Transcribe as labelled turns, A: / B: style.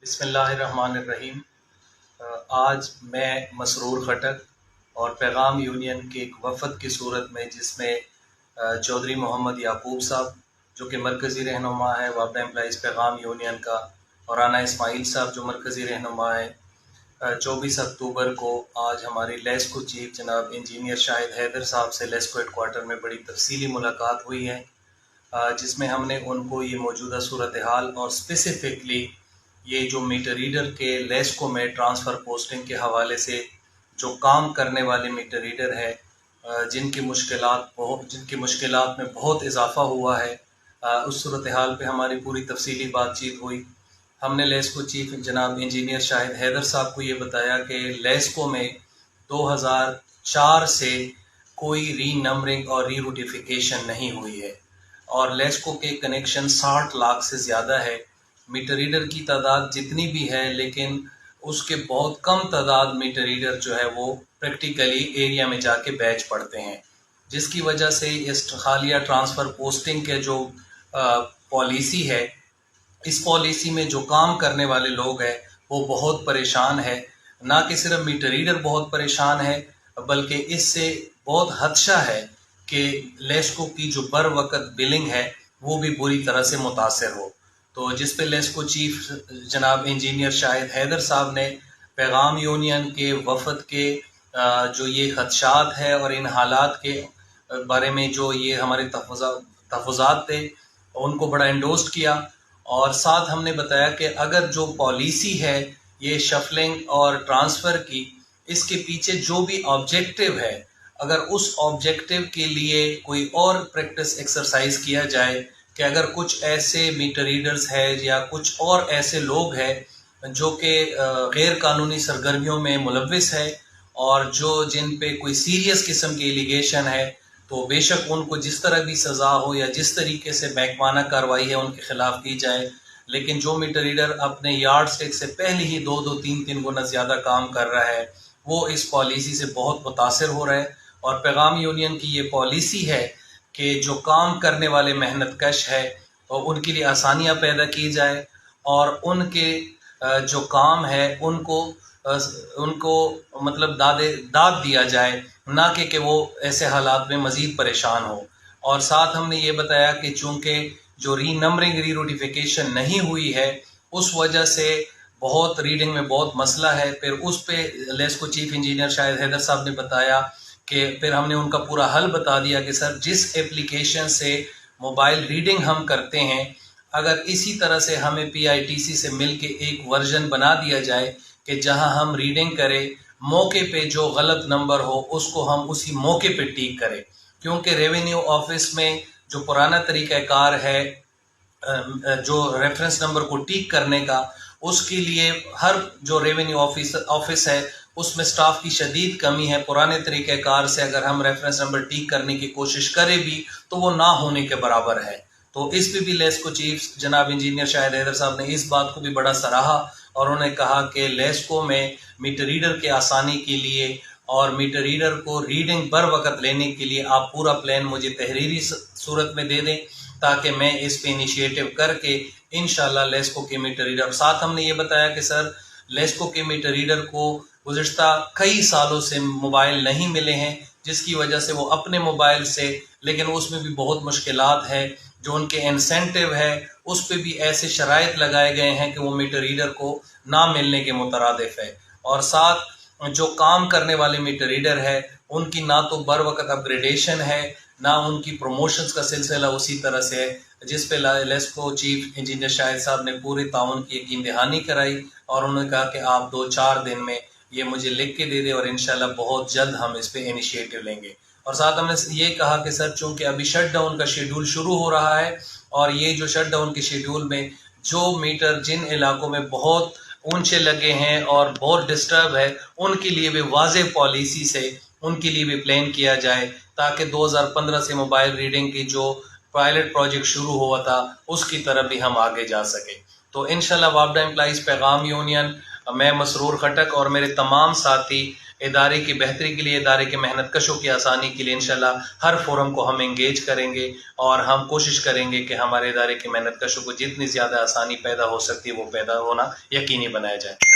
A: बिस्मिल्लाहिर्रहमानिर्रहीम। आज मैं मसरूर खटक और पैगाम यूनियन के एक वफ़द की सूरत में, जिसमें चौधरी मोहम्मद याकूब साहब जो कि मरकज़ी रहनुमा है वापडा एम्प्लॉइज़ पैगाम यूनियन का, और राना इस्माइल साहब जो मरकज़ी रहनुमा है। 24 अक्टूबर को आज हमारी लेस्को चीफ जनाब इंजीनियर शाहिद हैदर साहब से लेस्को हेडक्वार्टर में बड़ी तफसीली मुलाकात हुई है, जिसमें हमने उनको ये मौजूदा सूरत हाल और स्पेसिफ़िकली ये जो मीटर रीडर के लेस्को में ट्रांसफ़र पोस्टिंग के हवाले से जो काम करने वाले मीटर रीडर है, जिनकी मुश्किलात में बहुत इजाफ़ा हुआ है, उस सूरत हाल पे हमारी पूरी तफसीली बातचीत हुई। हमने लेस्को चीफ जनाब इंजीनियर शाहिद हैदर साहब को ये बताया कि लेस्को में 2004 से कोई री नंबरिंग और री रूटिफिकेशन नहीं हुई है, और लेस्को के कनेक्शन 60 लाख से ज़्यादा है। मीटर रीडर की तादाद जितनी भी है, लेकिन उसके बहुत कम तादाद मीटर रीडर जो है वो प्रैक्टिकली एरिया में जाके बैच पढ़ते हैं, जिसकी वजह से इस हालिया ट्रांसफ़र पोस्टिंग के जो पॉलिसी है, इस पॉलिसी में जो काम करने वाले लोग हैं वो बहुत परेशान है। ना कि सिर्फ मीटर रीडर बहुत परेशान है, बल्कि इससे बहुत खदशा है कि लेस्को की जो बर वक़्त बिलिंग है वो भी बुरी तरह से मुतासर हो। तो जिस पे लेस्को चीफ जनाब इंजीनियर शाहिद हैदर साहब ने पैगाम यूनियन के वफ़द के जो ये खदशात है और इन हालात के बारे में जो ये हमारे तहफ़्फ़ुज़ात थे उनको बड़ा एंडोस्ट किया, और साथ हमने बताया कि अगर जो पॉलिसी है ये शफलिंग और ट्रांसफ़र की, इसके पीछे जो भी ऑब्जेक्टिव है, अगर उस ऑब्जेक्टिव के लिए कोई और प्रैक्टिस एक्सरसाइज किया जाए कि अगर कुछ ऐसे मीटर रीडर्स है या कुछ और ऐसे लोग हैं जो कि गैर कानूनी सरगर्मियों में मुलव्विस है और जिन पे कोई सीरियस किस्म की एलिगेशन है, तो बेशक उनको जिस तरह भी सज़ा हो या जिस तरीके से महकमाना कार्रवाई है उनके ख़िलाफ़ की जाए। लेकिन जो मीटर रीडर अपने यार्ड स्टिक से पहले ही 2-2, 3-3 गुना ज़्यादा काम कर रहा है, वो इस पॉलिसी से बहुत मुतासर हो रहा है। और पैगाम यूनियन की ये पॉलिसी है कि जो काम करने वाले मेहनत कश है और उनके लिए आसानियाँ पैदा की जाए, और उनके जो काम है उनको मतलब दाद दिया जाए, ना कि वो ऐसे हालात में मज़ीद परेशान हो। और साथ हमने ये बताया कि चूँकि जो री नंबरिंग री नोटिफिकेशन नहीं हुई है, उस वजह से बहुत रीडिंग में बहुत मसला है। फिर उस पे लेस्को चीफ इंजीनियर शाहिद हैदर साहब ने बताया कि फिर हमने उनका पूरा हल बता दिया कि सर, जिस एप्लीकेशन से मोबाइल रीडिंग हम करते हैं, अगर इसी तरह से हमें पीआईटीसी से मिल के एक वर्जन बना दिया जाए कि जहां हम रीडिंग करें, मौके पे जो गलत नंबर हो उसको हम उसी मौके पे टिक करें, क्योंकि रेवेन्यू ऑफिस में जो पुराना तरीक़ाकार है जो रेफरेंस नंबर को टिक करने का, उसके लिए हर जो रेवेन्यू ऑफिस है उसमें स्टाफ की शदीद कमी है। पुराने तरीक़ेकार से अगर हम रेफरेंस नंबर टिक करने की कोशिश करें भी तो वो ना होने के बराबर है। तो इस पे भी लेस्को चीफ जनाब इंजीनियर शाहिद हैदर साहब ने इस बात को भी बड़ा सराहा, और उन्होंने कहा कि लेस्को में मीटर रीडर के आसानी के लिए और मीटर रीडर को रीडिंग बर वक़्त लेने के लिए आप पूरा प्लान मुझे तहरीरी सूरत में दे दें, ताकि मैं इस पे इनिशिएटिव करके इंशाल्लाह लेस्को के मीटर रीडर। साथ हमने ये बताया कि सर, लेस्को के मीटर रीडर को गुज़िश्ता कई सालों से मोबाइल नहीं मिले हैं, जिसकी वजह से वो अपने मोबाइल से, लेकिन उसमें भी बहुत मुश्किलात है, जो उनके इंसेंटिव है उस पर भी ऐसे शराइत लगाए गए हैं कि वो मीटर रीडर को ना मिलने के मुतरादिफ है। और साथ जो काम करने वाले मीटर रीडर है उनकी ना तो बर वक़्त अपग्रेडेशन है, ना उनकी प्रमोशंस का सिलसिला उसी तरह से है, जिस पे लेस्को चीफ इंजीनियर शाहिद साहब ने पूरे ताउन की यकीन दहानी कराई, और उन्होंने कहा कि आप 2-4 दिन में ये मुझे लिख के दे दें और इंशाल्लाह बहुत जल्द हम इस पे इनिशिएटिव लेंगे। और साथ हमने ये कहा कि सर, चूँकि अभी शट डाउन का शेड्यूल शुरू हो रहा है, और ये जो शट डाउन के शेड्यूल में जो मीटर जिन इलाकों में बहुत ऊंचे लगे हैं और बहुत डिस्टर्ब है, उनके लिए भी वाज़ेह पॉलिसी से उनके लिए भी प्लान किया जाए, ताकि 2015 से मोबाइल रीडिंग की जो पायलट प्रोजेक्ट शुरू हुआ था उसकी तरफ भी हम आगे जा सके। तो इंशाल्लाह वापडा एम्प्लॉइज़ पैगाम यूनियन, मैं मसरूर खटक और मेरे तमाम साथी इदारे की बेहतरी के लिए, इदारे के मेहनत कशों की आसानी के लिए इंशाल्लाह हर फोरम को हम एंगेज करेंगे और हम कोशिश करेंगे कि हमारे इदारे के मेहनत कशों को जितनी ज़्यादा आसानी पैदा हो सकती है वो पैदा होना यकीनी बनाया जाए।